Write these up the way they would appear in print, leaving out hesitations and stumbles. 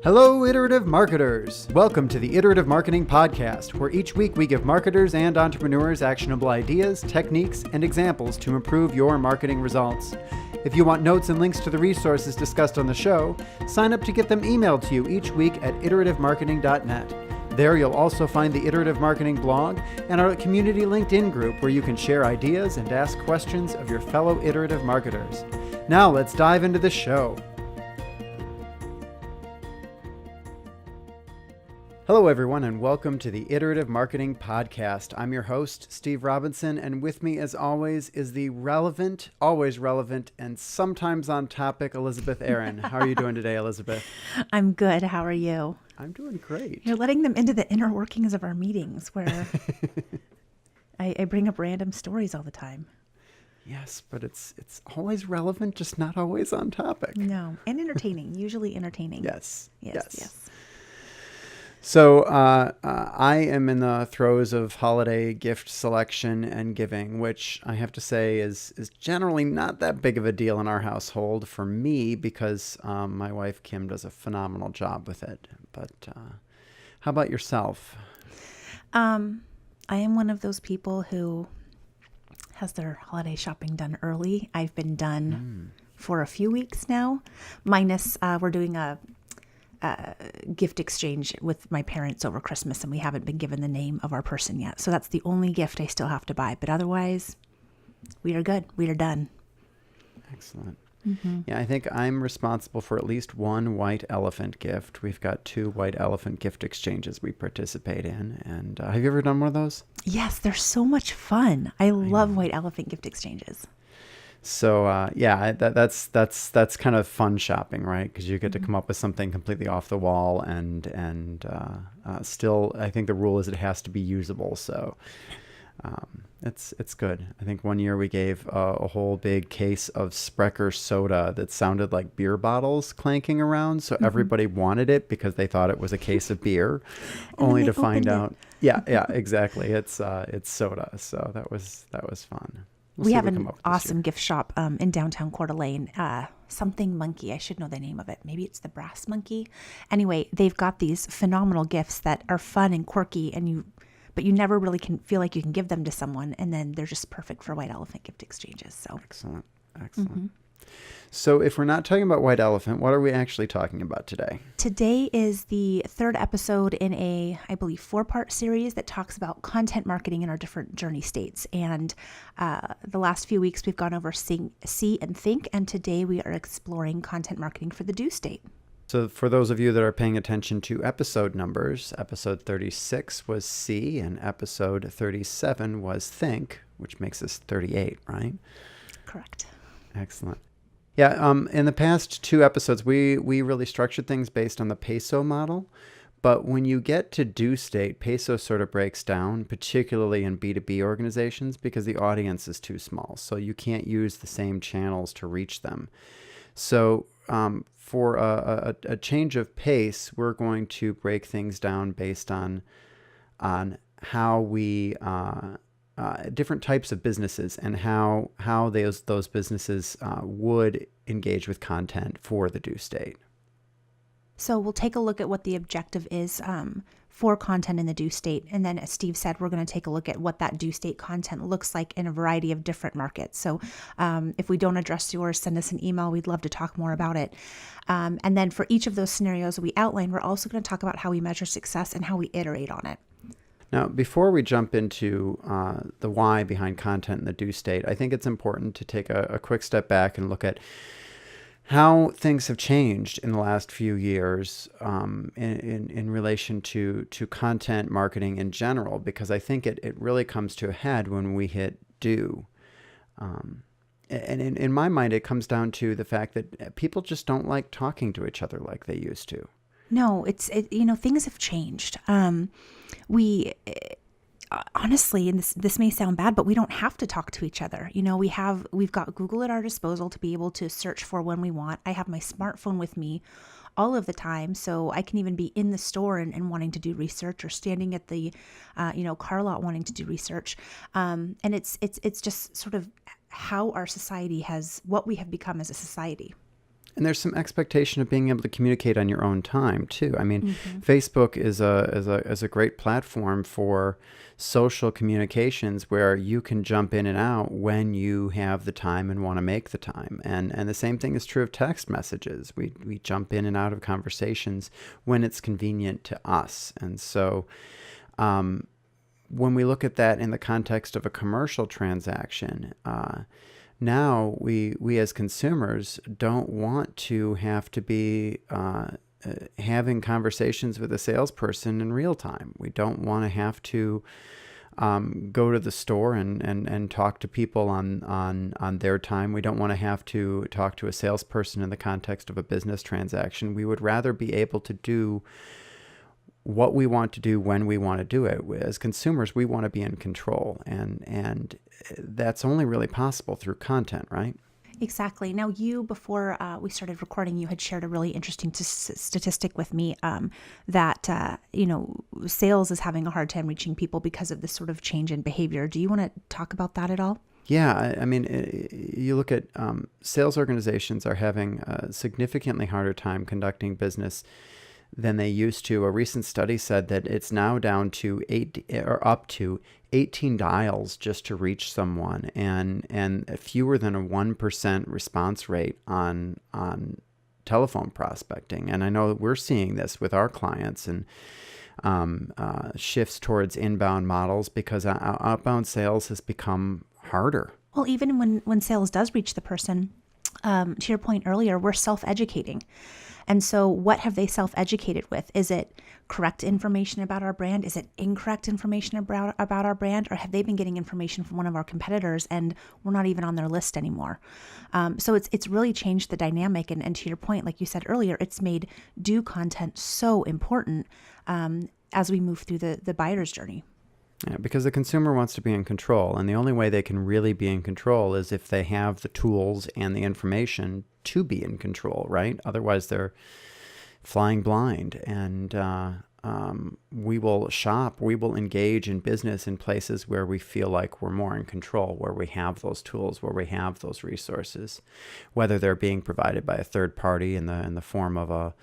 Hello, Iterative Marketers! Welcome to the Iterative Marketing Podcast, where each week we give marketers and entrepreneurs actionable ideas, techniques, and examples to improve your marketing results. If you want notes and links to the resources discussed on the show, sign up to get them emailed to you each week at iterativemarketing.net. There you'll also find the Iterative Marketing blog and our community LinkedIn group where you can share ideas and ask questions of your fellow iterative marketers. Now let's dive into the show. Hello, everyone, and welcome to the Iterative Marketing Podcast. I'm your host, Steve Robinson, and with me, as always, is the relevant, always relevant, and sometimes on topic, Elizabeth Aaron. How are you doing today, Elizabeth? I'm good. How are you? I'm doing great. You're letting them into the inner workings of our meetings where I bring up random stories all the time. Yes, but it's always relevant, just not always on topic. No, and entertaining, usually entertaining. Yes. So I am in the throes of holiday gift selection and giving, which I have to say is generally not that big of a deal in our household for me because my wife Kim does a phenomenal job with it. But how about yourself? I am one of those people who has their holiday shopping done early. I've been done for a few weeks now, minus we're doing a gift exchange with my parents over Christmas, and we haven't been given the name of our person yet. So that's the only gift I still have to buy. But otherwise, we are good. We are done. Excellent. Mm-hmm. Yeah, I think I'm responsible for at least one white elephant gift. We've got 2 white elephant gift exchanges we participate in. And have you ever done one of those? Yes, they're so much fun. I love white elephant gift exchanges. So that's kind of fun shopping, right? Because you get to come up with something completely off the wall, and still, I think the rule is it has to be usable. So it's good. I think one year we gave a whole big case of Sprecher soda that sounded like beer bottles clanking around. So everybody wanted it because they thought it was a case of beer, only to find out. Yeah, exactly. It's soda. So that was fun. We have an awesome gift shop in downtown Coeur d'Alene, something monkey. I should know the name of it. Maybe it's the Brass Monkey. Anyway, they've got these phenomenal gifts that are fun and quirky, but you never really can feel like you can give them to someone, and then they're just perfect for white elephant gift exchanges. So excellent. So if we're not talking about white elephant, what are we actually talking about today? Today is the 3rd episode in a, I believe, 4-part series that talks about content marketing in our different journey states. And the last few weeks we've gone over see, and think, and today we are exploring content marketing for the do state. So for those of you that are paying attention to episode numbers, episode 36 was see, and episode 37 was think, which makes us 38, right? Correct. Excellent. Yeah, in the past 2 episodes, we really structured things based on the peso model. But when you get to do state, peso sort of breaks down, particularly in B2B organizations, because the audience is too small. So you can't use the same channels to reach them. So for a change of pace, we're going to break things down based on how we... different types of businesses and how those businesses would engage with content for the due state. So we'll take a look at what the objective is for content in the due state. And then, as Steve said, we're going to take a look at what that due state content looks like in a variety of different markets. So if we don't address yours, send us an email. We'd love to talk more about it. And then for each of those scenarios we outline, we're also going to talk about how we measure success and how we iterate on it. Now, before we jump into the why behind content in the due state, I think it's important to take a quick step back and look at how things have changed in the last few years in relation to content marketing in general, because I think it really comes to a head when we hit due. And in my mind, it comes down to the fact that people just don't like talking to each other like they used to. No, things have changed. We honestly, and this may sound bad, but we don't have to talk to each other. We've got Google at our disposal to be able to search for when we want. I have my smartphone with me all of the time, so I can even be in the store and wanting to do research, or standing at the car lot wanting to do research. And it's just sort of how our society what we have become as a society. And there's some expectation of being able to communicate on your own time too. I mean, Facebook is a great platform for social communications where you can jump in and out when you have the time and want to make the time. And the same thing is true of text messages. We jump in and out of conversations when it's convenient to us. And so when we look at that in the context of a commercial transaction, now we as consumers don't want to have to be having conversations with a salesperson in real time. We don't want to have to go to the store and talk to people on their time. We don't want to have to talk to a salesperson in the context of a business transaction. We would rather be able to do what we want to do when we want to do it. As consumers, we want to be in control, and that's only really possible through content, right? Exactly. Now, before we started recording, you had shared a really interesting statistic with me that, sales is having a hard time reaching people because of this sort of change in behavior. Do you want to talk about that at all? Yeah, I mean, you look at sales organizations are having a significantly harder time conducting business than they used to. A recent study said that it's now down to up to 18 dials just to reach someone, and fewer than a 1% response rate on telephone prospecting. And I know that we're seeing this with our clients, and shifts towards inbound models because outbound sales has become harder. Well, even when sales does reach the person, to your point earlier, we're self-educating. And so what have they self-educated with? Is it correct information about our brand? Is it incorrect information about our brand? Or have they been getting information from one of our competitors and we're not even on their list anymore? So it's really changed the dynamic. And to your point, like you said earlier, it's made do content so important as we move through the buyer's journey. Yeah, because the consumer wants to be in control, and the only way they can really be in control is if they have the tools and the information to be in control, right? Otherwise, they're flying blind, and we will engage in business in places where we feel like we're more in control, where we have those tools, where we have those resources, whether they're being provided by a third party in the form of a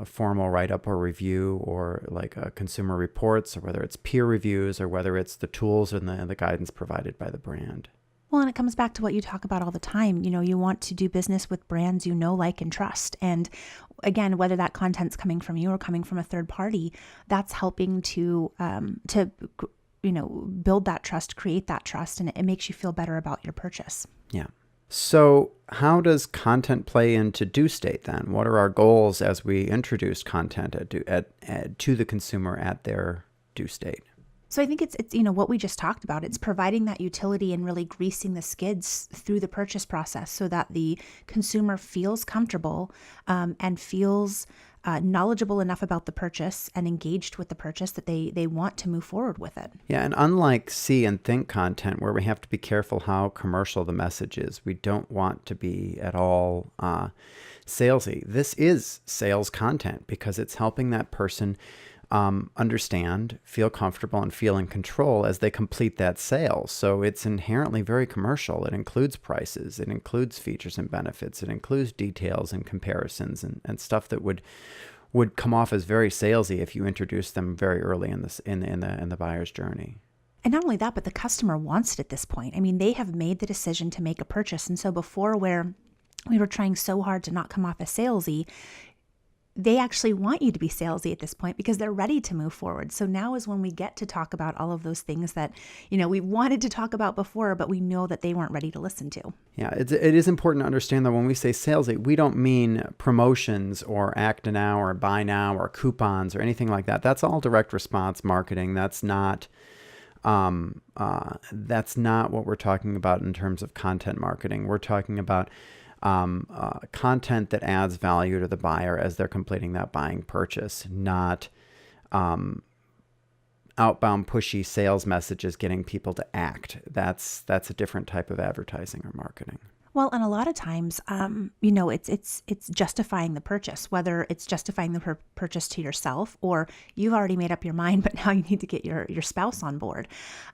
formal write-up or review, or like consumer reports, or whether it's peer reviews, or whether it's the tools and the guidance provided by the brand. Well, and it comes back to what you talk about all the time. You want to do business with brands you know, like, and trust. And again, whether that content's coming from you or coming from a third party, that's helping to build that trust, create that trust, and it makes you feel better about your purchase. Yeah. So how does content play into due state then? What are our goals as we introduce content to the consumer at their due state? So I think it's what we just talked about. It's providing that utility and really greasing the skids through the purchase process so that the consumer feels comfortable and feels knowledgeable enough about the purchase and engaged with the purchase that they want to move forward with it. Yeah, and unlike see and think content where we have to be careful how commercial the message is, we don't want to be at all salesy. This is sales content because it's helping that person understand, feel comfortable, and feel in control as they complete that sale. So it's inherently very commercial. It includes prices, it includes features and benefits, it includes details and comparisons and stuff that would come off as very salesy if you introduce them very early in the buyer's journey. And not only that, but the customer wants it at this point. I mean, they have made the decision to make a purchase. And so before, where we were trying so hard to not come off as salesy, they actually want you to be salesy at this point because they're ready to move forward. So now is when we get to talk about all of those things that, we wanted to talk about before, but we know that they weren't ready to listen to. Yeah, it is important to understand that when we say salesy, we don't mean promotions or act now or buy now or coupons or anything like that. That's all direct response marketing. That's not what we're talking about in terms of content marketing. We're talking about content that adds value to the buyer as they're completing that buying purchase, not outbound pushy sales messages getting people to act. That's a different type of advertising or marketing. Well, and a lot of times, it's justifying the purchase, whether it's justifying the purchase to yourself, or you've already made up your mind, but now you need to get your spouse on board.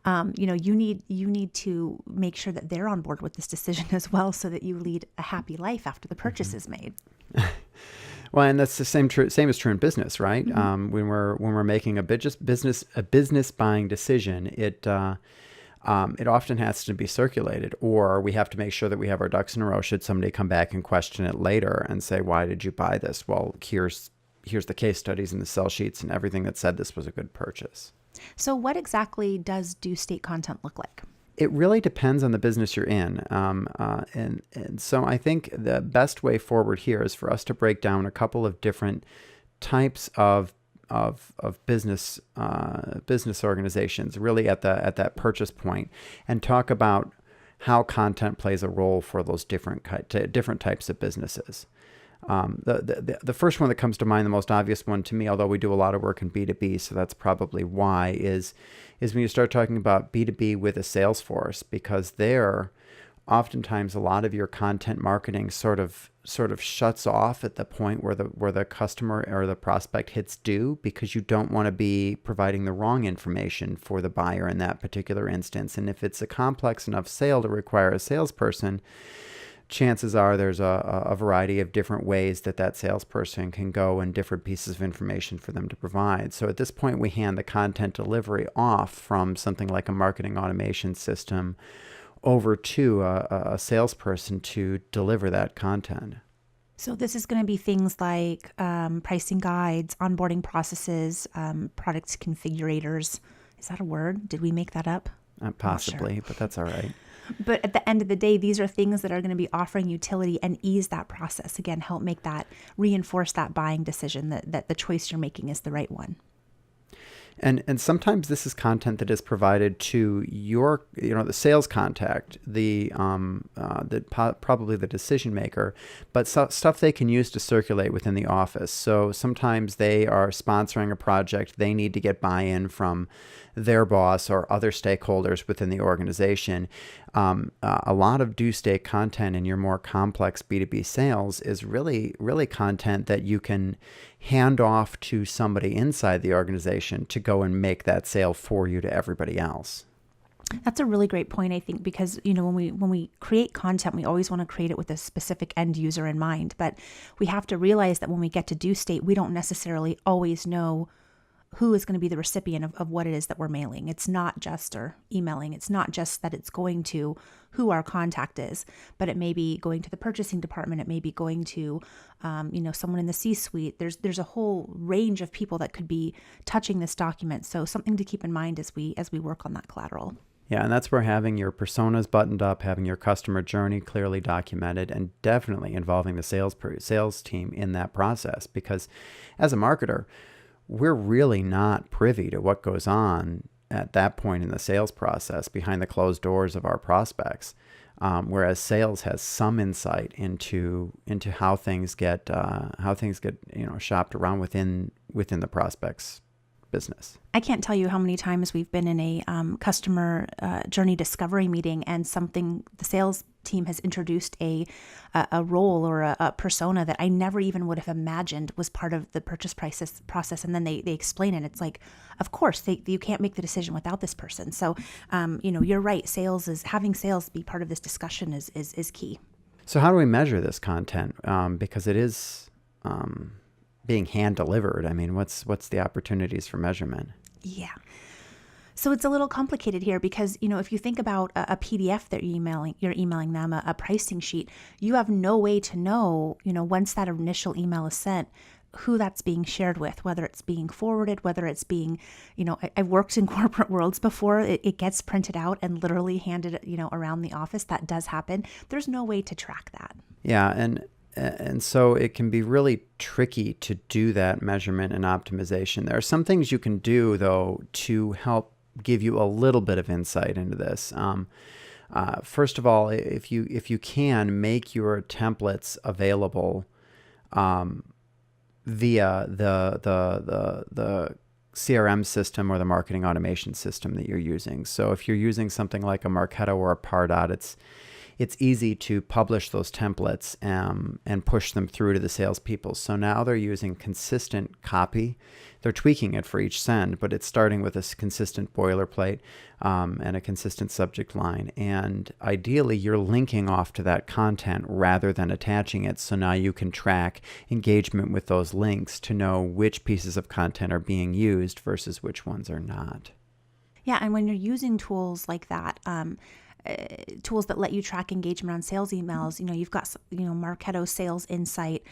You need to make sure that they're on board with this decision as well, so that you lead a happy life after the purchase is made. Well, and that's the same is true in business, right? When we're making a business buying decision, it often has to be circulated, or we have to make sure that we have our ducks in a row should somebody come back and question it later and say, why did you buy this? Well, here's the case studies and the sell sheets and everything that said this was a good purchase. So what exactly does due state content look like? It really depends on the business you're in. And so I think the best way forward here is for us to break down a couple of different types of business organizations, really at that purchase point, and talk about how content plays a role for those different types of businesses. The first one that comes to mind, the most obvious one to me, although we do a lot of work in B2B, so that's probably why, is when you start talking about B2B with a sales force, because there, oftentimes a lot of your content marketing sort of shuts off at the point where the customer or the prospect hits due, because you don't want to be providing the wrong information for the buyer in that particular instance. And if it's a complex enough sale to require a salesperson, chances are there's a variety of different ways that salesperson can go and different pieces of information for them to provide. So at this point, we hand the content delivery off from something like a marketing automation system over to a salesperson to deliver that content. So this is going to be things like pricing guides, onboarding processes, product configurators. Is that a word? Did we make that up? Possibly, but that's all right. But at the end of the day, these are things that are going to be offering utility and ease that process. Again, help reinforce that buying decision that the choice you're making is the right one. And sometimes this is content that is provided to the sales contact, probably the decision maker, but stuff they can use to circulate within the office. So sometimes they are sponsoring a project. They need to get buy-in from their boss or other stakeholders within the organization. A lot of due state content in your more complex B2B sales is really, really content that you can hand off to somebody inside the organization to go and make that sale for you to everybody else. That's a really great point, I think, because when we create content, we always want to create it with a specific end user in mind. But we have to realize that when we get to due state, we don't necessarily always know who is going to be the recipient of what it is that we're mailing. It's not just, or emailing, it's not just that it's going to who our contact is, but it may be going to the purchasing department. It may be going to, someone in the C-suite. There's a whole range of people that could be touching this document. So something to keep in mind as we work on that collateral. Yeah, and that's where having your personas buttoned up, having your customer journey clearly documented, and definitely involving the sales team in that process. Because as a marketer, we're really not privy to what goes on at that point in the sales process behind the closed doors of our prospects, whereas sales has some insight into how things get shopped around within the prospect's business. I can't tell you how many times we've been in a customer journey discovery meeting, and the sales team has introduced a role or a persona that I never even would have imagined was part of the purchase process. And then they explain it. It's like, of course, you can't make the decision without this person. So, you're right. Having sales be part of this discussion is key. So how do we measure this content? Because it is being hand delivered. I mean, what's the opportunities for measurement? Yeah. So it's a little complicated here because, if you think about a PDF that you're emailing them, a pricing sheet, you have no way to know, once that initial email is sent, who that's being shared with, whether it's being forwarded, whether it's being, I've worked in corporate worlds before. It gets printed out and literally handed, around the office. That does happen. There's no way to track that. Yeah. And so it can be really tricky to do that measurement and optimization. There are some things you can do, though, to help give you a little bit of insight into this. First of all, if you can, make your templates available via the CRM system or the marketing automation system that you're using. So if you're using something like a Marketo or a Pardot, it's easy to publish those templates and push them through to the salespeople. So now they're using consistent copy. They're tweaking it for each send, but it's starting with a consistent boilerplate and a consistent subject line. And ideally, you're linking off to that content rather than attaching it. So now you can track engagement with those links to know which pieces of content are being used versus which ones are not. Yeah, and when you're using tools like that, tools that let you track engagement on sales emails, you've got, Marketo Sales Insight,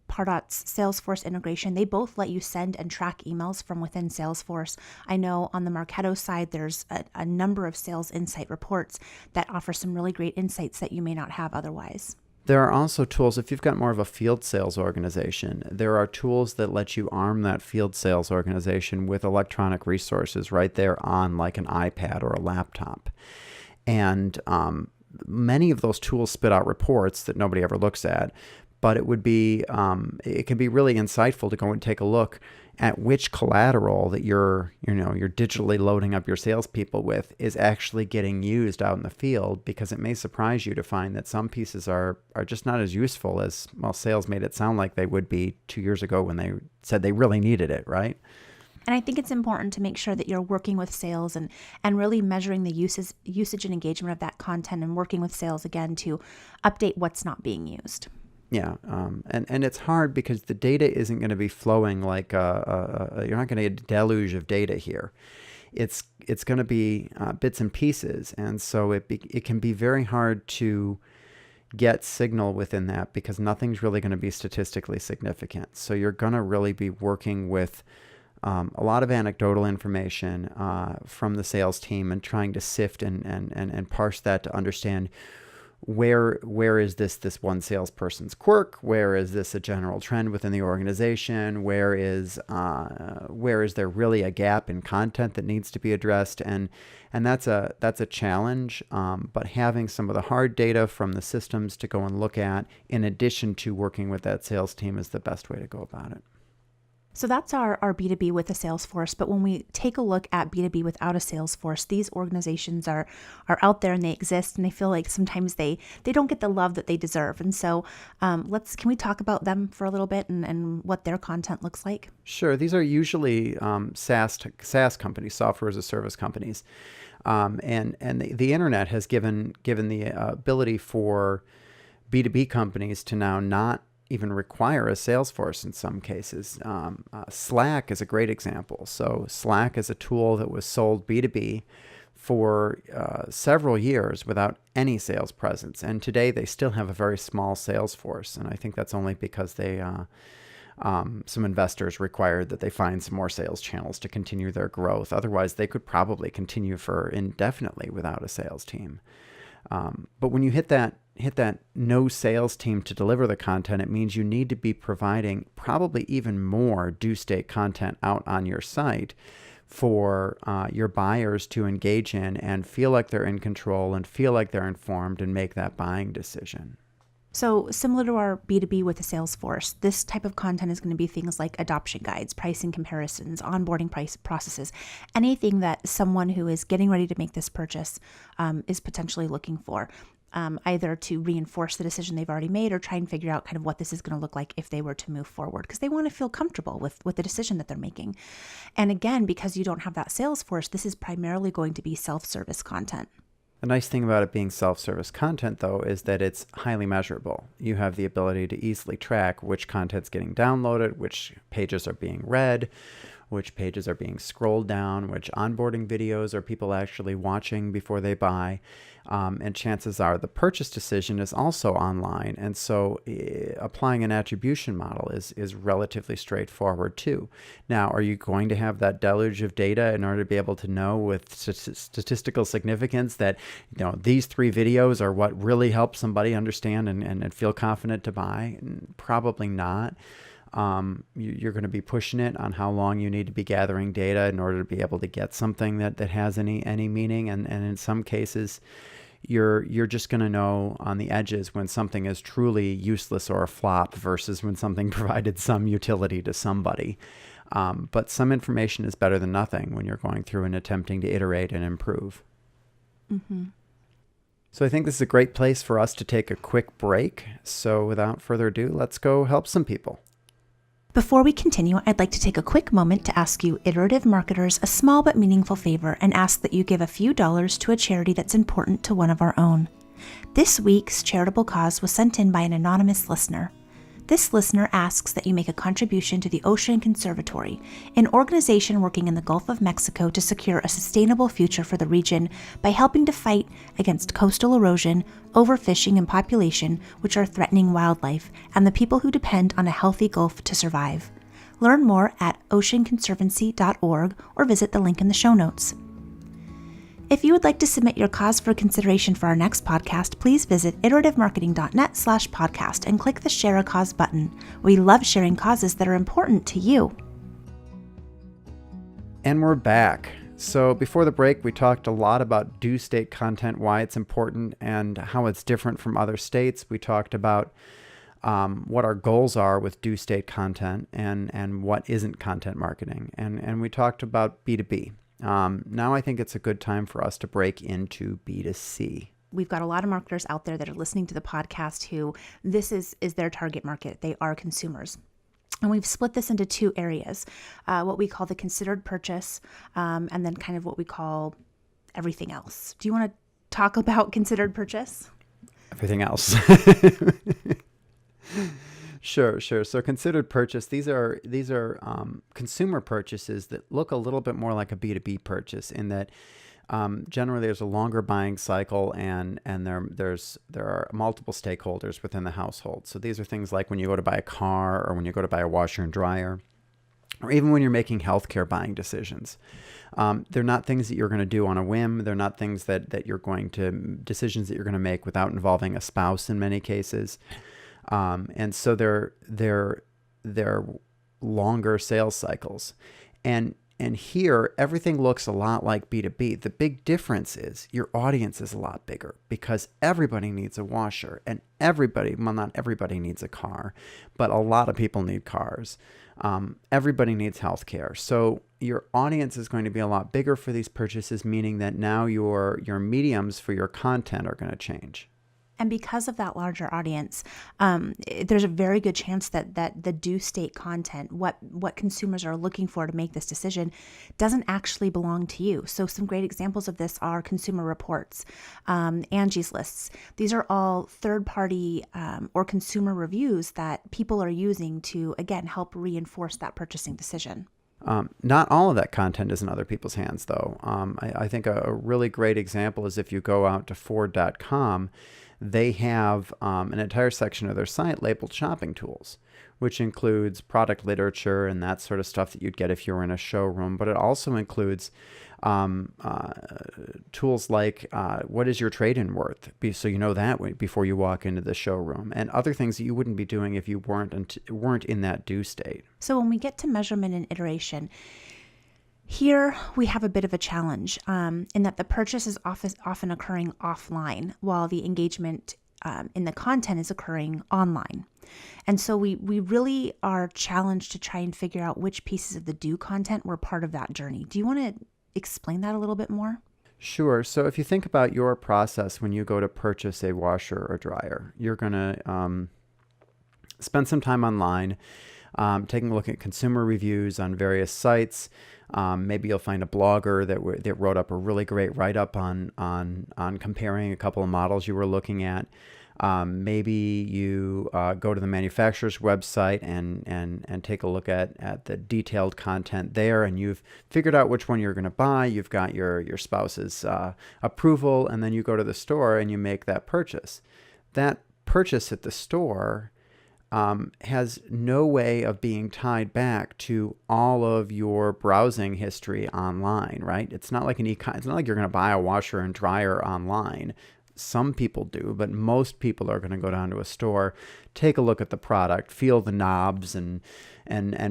Pardot's Salesforce integration. They both let you send and track emails from within Salesforce. I know on the Marketo side, there's a number of Sales Insight reports that offer some really great insights that you may not have otherwise. There are also tools, if you've got more of a field sales organization, there are tools that let you arm that field sales organization with electronic resources right there on like an iPad or a laptop. And many of those tools spit out reports that nobody ever looks at, but it can be really insightful to go and take a look at which collateral that you're digitally loading up your salespeople with is actually getting used out in the field, because it may surprise you to find that some pieces are just not as useful as, well, sales made it sound like they would be 2 years ago when they said they really needed it, right? And I think it's important to make sure that you're working with sales and really measuring the usage and engagement of that content, and working with sales again to update what's not being used. Yeah, and it's hard because the data isn't going to be flowing like you're not going to get a deluge of data here. It's going to be bits and pieces, and so it can be very hard to get signal within that, because nothing's really going to be statistically significant. So you're going to really be working with a lot of anecdotal information from the sales team and trying to sift and parse that to understand where is this one salesperson's quirk, where is this a general trend within the organization, where is there really a gap in content that needs to be addressed, and that's a challenge. But having some of the hard data from the systems to go and look at, in addition to working with that sales team, is the best way to go about it. So that's our B2B with a Salesforce. But when we take a look at B2B without a Salesforce, these organizations are out there and they exist, and I feel like sometimes they don't get the love that they deserve. And so can we talk about them for a little bit and what their content looks like? Sure. These are usually SaaS companies, software as a service companies. And the internet has given the ability for B2B companies to now not even require a Salesforce in some cases. Slack is a great example. So Slack is a tool that was sold B2B for several years without any sales presence. And today they still have a very small sales force. And I think that's only because some investors required that they find some more sales channels to continue their growth. Otherwise, they could probably continue for indefinitely without a sales team. But when you hit that no sales team to deliver the content, it means you need to be providing probably even more due state content out on your site for your buyers to engage in and feel like they're in control and feel like they're informed and make that buying decision. So similar to our B2B with the Salesforce, this type of content is going to be things like adoption guides, pricing comparisons, onboarding price processes, anything that someone who is getting ready to make this purchase is potentially looking for, either to reinforce the decision they've already made or try and figure out kind of what this is going to look like if they were to move forward, because they want to feel comfortable with the decision that they're making. And again, because you don't have that Salesforce, this is primarily going to be self-service content. The nice thing about it being self-service content, though, is that it's highly measurable. You have the ability to easily track which content's getting downloaded, which pages are being read, which pages are being scrolled down, which onboarding videos are people actually watching before they buy. And chances are the purchase decision is also online. And so applying an attribution model is relatively straightforward too. Now, are you going to have that deluge of data in order to be able to know with statistical significance that these 3 videos are what really help somebody understand and feel confident to buy? Probably not. You're going to be pushing it on how long you need to be gathering data in order to be able to get something that has any meaning. And in some cases, you're just going to know on the edges when something is truly useless or a flop versus when something provided some utility to somebody. But some information is better than nothing when you're going through and attempting to iterate and improve. Mm-hmm. So I think this is a great place for us to take a quick break. So without further ado, let's go help some people. Before we continue, I'd like to take a quick moment to ask you iterative marketers a small but meaningful favor and ask that you give a few dollars to a charity that's important to one of our own. This week's charitable cause was sent in by an anonymous listener. This listener asks that you make a contribution to the Ocean Conservatory, an organization working in the Gulf of Mexico to secure a sustainable future for the region by helping to fight against coastal erosion, overfishing, and population, which are threatening wildlife and the people who depend on a healthy Gulf to survive. Learn more at oceanconservancy.org or visit the link in the show notes. If you would like to submit your cause for consideration for our next podcast, please visit iterativemarketing.net/podcast and click the Share a Cause button. We love sharing causes that are important to you. And we're back. So before the break, we talked a lot about due state content, why it's important, and how it's different from other states. We talked about what our goals are with due state content and what isn't content marketing. And we talked about B2B. Now I think it's a good time for us to break into B2C. We've got a lot of marketers out there that are listening to the podcast who this is their target market. They are consumers. And we've split this into two areas, what we call the considered purchase, and then kind of what we call everything else. Do you want to talk about considered purchase? Everything else. Sure. So considered purchase, these are consumer purchases that look a little bit more like a B2B purchase in that generally there's a longer buying cycle and there are multiple stakeholders within the household. So these are things like when you go to buy a car or when you go to buy a washer and dryer, or even when you're making healthcare buying decisions. They're not things that you're going to do on a whim. They're not things that decisions that you're going to make without involving a spouse in many cases. And so they're longer sales cycles. And here, everything looks a lot like B2B. The big difference is your audience is a lot bigger because everybody needs a washer and not everybody needs a car, but a lot of people need cars. Everybody needs healthcare. So your audience is going to be a lot bigger for these purchases, meaning that now your mediums for your content are going to change. And because of that larger audience, there's a very good chance that the due state content, what consumers are looking for to make this decision, doesn't actually belong to you. So some great examples of this are consumer reports, Angie's Lists. These are all third-party or consumer reviews that people are using to, again, help reinforce that purchasing decision. Not all of that content is in other people's hands, though. I think a really great example is if you go out to Ford.com, they have an entire section of their site labeled shopping tools, which includes product literature and that sort of stuff that you'd get if you were in a showroom. But it also includes tools like what is your trade-in worth, so you know that before you walk into the showroom, and other things that you wouldn't be doing if you weren't in that due state. So when we get to measurement and iteration, here we have a bit of a challenge in that the purchase is often occurring offline while the engagement in the content is occurring online. And so we really are challenged to try and figure out which pieces of the due content were part of that journey. Do you want to explain that a little bit more? Sure. So if you think about your process when you go to purchase a washer or dryer, you're going to spend some time online taking a look at consumer reviews on various sites. Maybe you'll find a blogger that wrote up a really great write-up on comparing a couple of models you were looking at. Maybe you go to the manufacturer's website and take a look at the detailed content there, and you've figured out which one you're going to buy. You've got your spouse's approval, and then you go to the store and you make that purchase. That purchase at the store has no way of being tied back to all of your browsing history online, right? It's not like it's not like you're going to buy a washer and dryer online. Some people do, but most people are going to go down to a store, take a look at the product, feel the knobs, and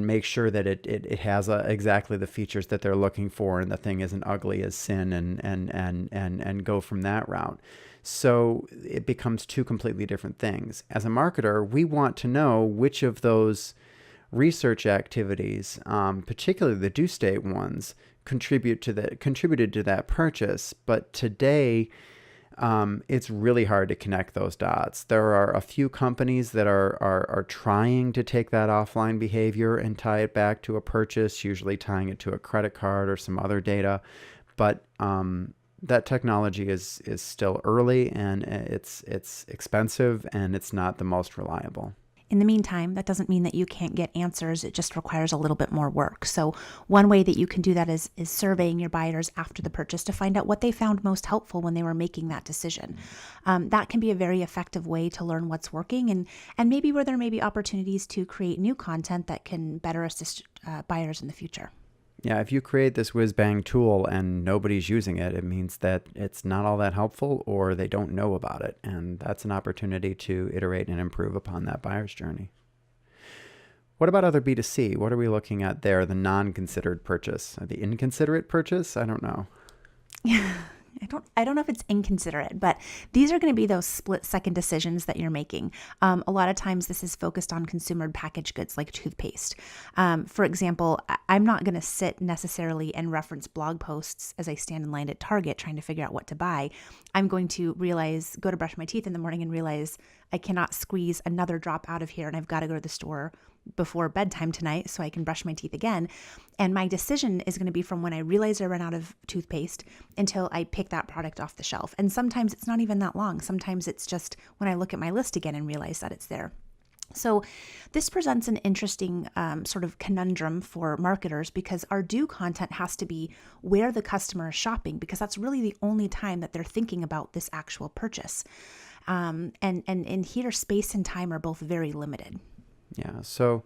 make sure that it has exactly the features that they're looking for, and the thing isn't ugly as sin, and go from that route. So it becomes two completely different things. As a marketer, we want to know which of those research activities, particularly the due state ones, contributed to that purchase. But today, It's really hard to connect those dots. There are a few companies that are trying to take that offline behavior and tie it back to a purchase, usually tying it to a credit card or some other data. But that technology is still early, and it's expensive, and it's not the most reliable. In the meantime, that doesn't mean that you can't get answers. It just requires a little bit more work. So one way that you can do that is surveying your buyers after the purchase to find out what they found most helpful when they were making that decision. That can be a very effective way to learn what's working, and maybe where there may be opportunities to create new content that can better assist buyers in the future. Yeah, if you create this whiz-bang tool and nobody's using it, it means that it's not all that helpful, or they don't know about it. And that's an opportunity to iterate and improve upon that buyer's journey. What about other B2C? What are we looking at there? The non-considered purchase, the inconsiderate purchase? I don't know. I don't know if it's inconsiderate, but these are going to be those split-second decisions that you're making. A lot of times this is focused on consumer packaged goods like toothpaste. For example, I'm not going to sit necessarily and reference blog posts as I stand in line at Target trying to figure out what to buy. I'm going to go to brush my teeth in the morning and realize I cannot squeeze another drop out of here, and I've got to go to the store before bedtime tonight so I can brush my teeth again. And my decision is going to be from when I realize I run out of toothpaste until I pick that product off the shelf. And sometimes it's not even that long. Sometimes it's just when I look at my list again and realize that it's there. So this presents an interesting sort of conundrum for marketers, because our do content has to be where the customer is shopping, because that's really the only time that they're thinking about this actual purchase. And here space and time are both very limited. Yeah. So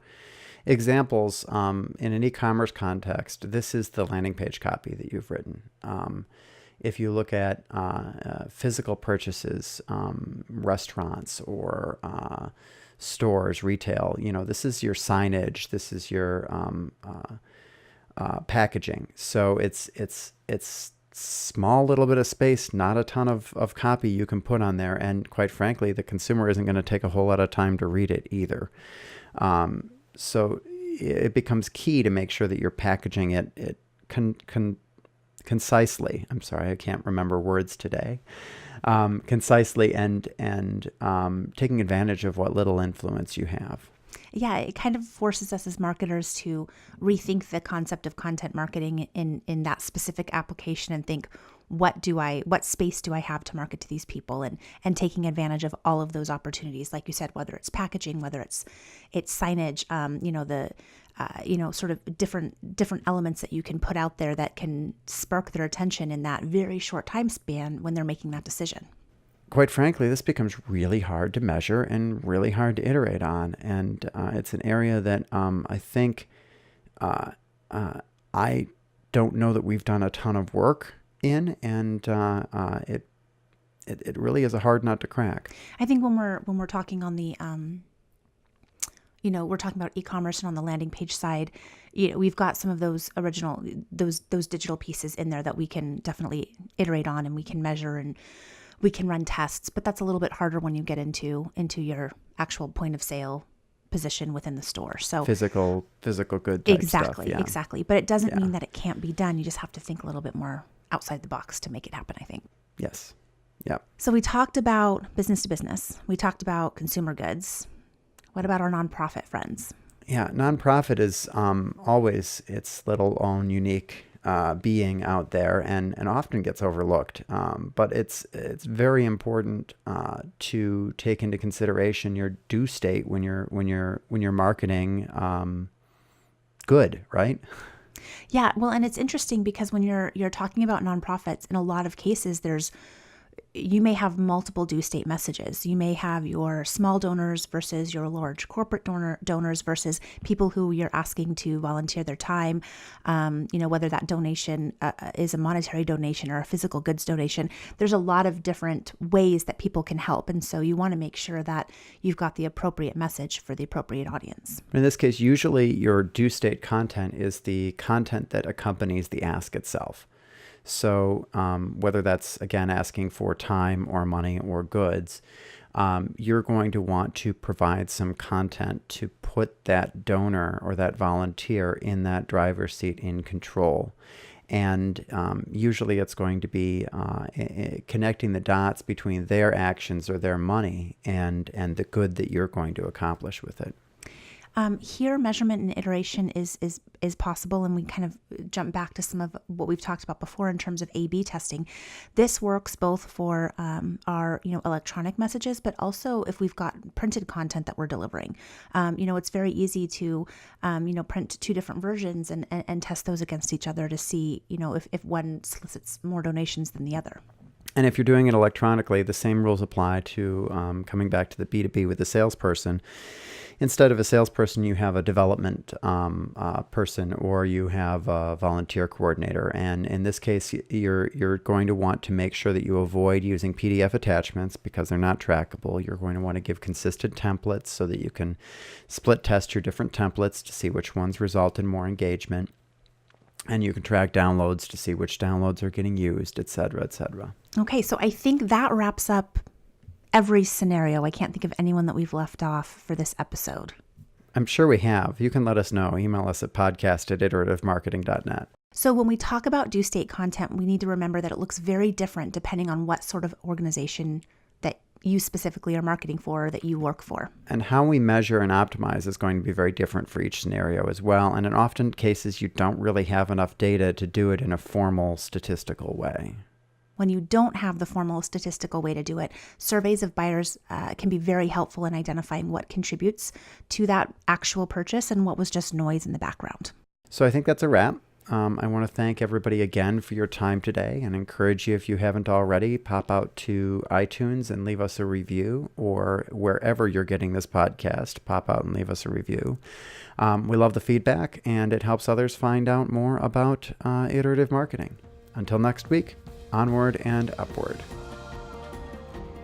examples in an e-commerce context, this is the landing page copy that you've written. If you look at physical purchases, restaurants or stores, retail, this is your signage, this is your packaging. So it's small little bit of space, not a ton of copy you can put on there. And quite frankly, the consumer isn't going to take a whole lot of time to read it either. So it becomes key to make sure that you're packaging it concisely. I'm sorry, I can't remember words today. Concisely and taking advantage of what little influence you have. Yeah, it kind of forces us as marketers to rethink the concept of content marketing in that specific application and think, what space do I have to market to these people, and taking advantage of all of those opportunities, like you said, whether it's packaging, whether it's signage, sort of different elements that you can put out there that can spark their attention in that very short time span when they're making that decision. Quite frankly, this becomes really hard to measure and really hard to iterate on. And it's an area that I think I don't know that we've done a ton of work in, and it really is a hard nut to crack. I think when we're talking on the we're talking about e-commerce, and on the landing page side, we've got some of those original those digital pieces in there that we can definitely iterate on, and we can measure, and we can run tests. But that's a little bit harder when you get into your actual point of sale position within the store. So physical good type exactly, stuff, yeah. Exactly. But it doesn't mean that it can't be done. You just have to think a little bit more outside the box to make it happen, I think. Yes. Yep. So we talked about business to business. We talked about consumer goods. What about our nonprofit friends? Yeah, nonprofit is always its little own unique being out there, and often gets overlooked. But it's very important to take into consideration your due state when you're marketing good, right? Yeah, well, and it's interesting because when you're talking about nonprofits, in a lot of cases, you may have multiple due state messages. You may have your small donors versus your large corporate donors versus people who you're asking to volunteer their time. Whether that donation is a monetary donation or a physical goods donation. There's a lot of different ways that people can help. And so you want to make sure that you've got the appropriate message for the appropriate audience. In this case, usually your due state content is the content that accompanies the ask itself. So whether that's, again, asking for time or money or goods, you're going to want to provide some content to put that donor or that volunteer in that driver's seat in control. And usually it's going to be connecting the dots between their actions or their money and the good that you're going to accomplish with it. Here, measurement and iteration is possible, and we kind of jump back to some of what we've talked about before in terms of A/B testing. This works both for our electronic messages, but also if we've got printed content that we're delivering. It's very easy to print two different versions and test those against each other to see if one solicits more donations than the other. And if you're doing it electronically, the same rules apply to coming back to the B2B with the salesperson. Instead of a salesperson, you have a development person, or you have a volunteer coordinator. And in this case, you're going to want to make sure that you avoid using PDF attachments because they're not trackable. You're going to want to give consistent templates so that you can split test your different templates to see which ones result in more engagement. And you can track downloads to see which downloads are getting used, et cetera, et cetera. Okay, so I think that wraps up every scenario. I can't think of anyone that we've left off for this episode. I'm sure we have. You can let us know. Email us at podcast@iterativemarketing.net. So when we talk about due state content, we need to remember that it looks very different depending on what sort of organization that you specifically are marketing for or that you work for. And how we measure and optimize is going to be very different for each scenario as well. And in often cases, you don't really have enough data to do it in a formal statistical way. When you don't have the formal statistical way to do it, surveys of buyers can be very helpful in identifying what contributes to that actual purchase and what was just noise in the background. So I think that's a wrap. I want to thank everybody again for your time today and encourage you, if you haven't already, pop out to iTunes and leave us a review, or wherever you're getting this podcast, pop out and leave us a review. We love the feedback, and it helps others find out more about iterative marketing. Until next week, onward and upward.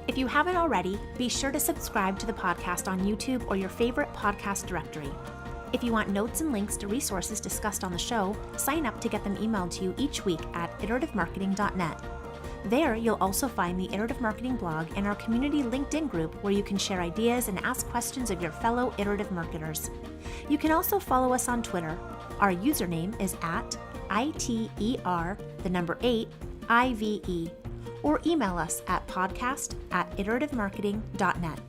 If you haven't already, be sure to subscribe to the podcast on YouTube or your favorite podcast directory. If you want notes and links to resources discussed on the show, sign up to get them emailed to you each week at iterativemarketing.net. There, you'll also find the Iterative Marketing blog and our community LinkedIn group where you can share ideas and ask questions of your fellow iterative marketers. You can also follow us on Twitter. Our username is @ITER8IVE, or email us at podcast@iterativemarketing.net.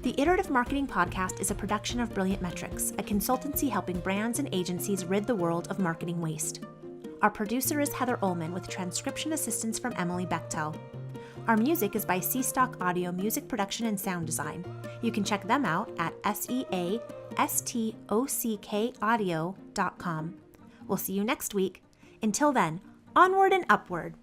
The Iterative Marketing Podcast is a production of Brilliant Metrics, a consultancy helping brands and agencies rid the world of marketing waste. Our producer is Heather Ullman with transcription assistance from Emily Bechtel. Our music is by C-Stock Audio Music Production and Sound Design. You can check them out at seastockaudio.com. We'll see you next week. Until then, onward and upward.